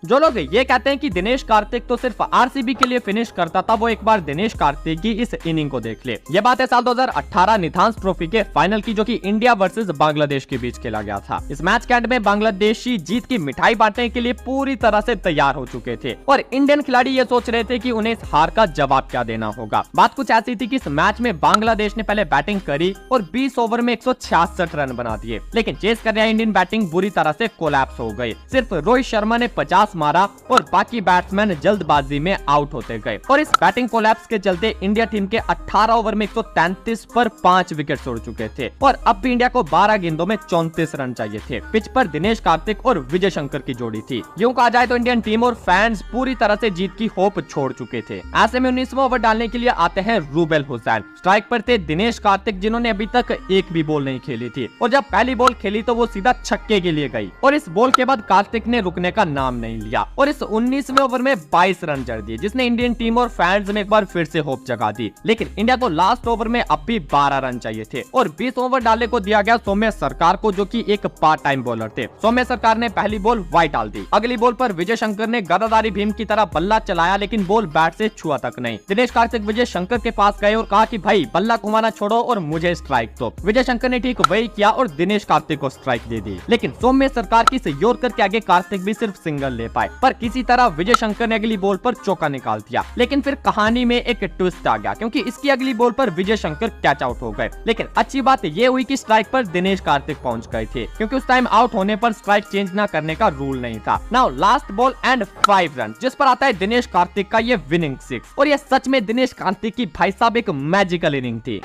जो लोग ये कहते हैं कि दिनेश कार्तिक तो सिर्फ आरसीबी के लिए फिनिश करता था, वो एक बार दिनेश कार्तिक की इस इनिंग को देख ले। ये बात है साल 2018 निथांस ट्रॉफी के फाइनल की, जो कि इंडिया वर्सेस बांग्लादेश के बीच खेला गया था। इस मैच के एंड में बांग्लादेशी जीत की मिठाई बांटने के लिए पूरी तरह से तैयार हो चुके थे और इंडियन खिलाड़ी ये सोच रहे थे कि उन्हें इस हार का जवाब क्या देना होगा। बात कुछ ऐसी थी कि इस मैच में बांग्लादेश ने पहले बैटिंग करी और 20 ओवर में 166 रन बना दिए, लेकिन चेस कर रहे इंडियन बैटिंग बुरी तरह से कोलैप्स हो गई। सिर्फ रोहित शर्मा ने 50 मारा और बाकी बैट्समैन जल्दबाजी में आउट होते गए और इस बैटिंग कोलैप्स के चलते इंडिया टीम के 18 ओवर में 133 पर 5 विकेट उड़ चुके थे और अब भी इंडिया को 12 गेंदों में 34 रन चाहिए थे। पिच पर दिनेश कार्तिक और विजय शंकर की जोड़ी थी। यूं कहा जाए तो इंडियन टीम और फैंस पूरी तरह से जीत की होप छोड़ चुके थे। ऐसे में 19वां ओवर डालने के लिए आते हैं रूबेल हुसैन। स्ट्राइक पर थे दिनेश कार्तिक, जिन्होंने अभी तक एक भी बॉल नहीं खेली थी और जब पहली बॉल खेली तो वो सीधा छक्के के लिए गई और इस बॉल के बाद कार्तिक ने रुकने का नाम नहीं लिया और इस 19वें ओवर में 22 रन जड़ दिए, जिसने इंडियन टीम और फैंस में एक बार फिर से होप जगा दी। लेकिन इंडिया को लास्ट ओवर में अब भी 12 रन चाहिए थे और 20 ओवर डालने को दिया गया सौम्य सरकार को, जो कि एक पार्ट टाइम बॉलर थे। सौम्य सरकार ने पहली बॉल वाइड डाल दी। अगली बॉल पर विजय शंकर ने गदाधारी भीम की तरह बल्ला चलाया, लेकिन बॉल बैट से छुआ तक नहीं। दिनेश कार्तिक विजय शंकर के पास गए और कहा कि भाई बल्ला घुमाना छोड़ो और मुझे स्ट्राइक दो। विजय शंकर ने ठीक वही किया और दिनेश कार्तिक को स्ट्राइक दे दी। लेकिन सौम्य सरकार की योर्कर के आगे कार्तिक भी सिर्फ सिंगल ले पाए, पर किसी तरह विजय शंकर ने अगली बॉल पर चौका निकाल दिया। लेकिन फिर कहानी में एक ट्विस्ट आ गया, क्योंकि इसकी अगली बॉल पर विजय शंकर कैच आउट हो गए। लेकिन अच्छी बात ये हुई कि स्ट्राइक पर दिनेश कार्तिक पहुंच गए थे, क्योंकि उस टाइम आउट होने पर स्ट्राइक चेंज ना करने का रूल नहीं था। Now last ball and 5 run, जिस पर आता है दिनेश कार्तिक का ये विनिंग 6 और ये सच में दिनेश कार्तिक की भाई साहब एक मैजिकल इनिंग थी।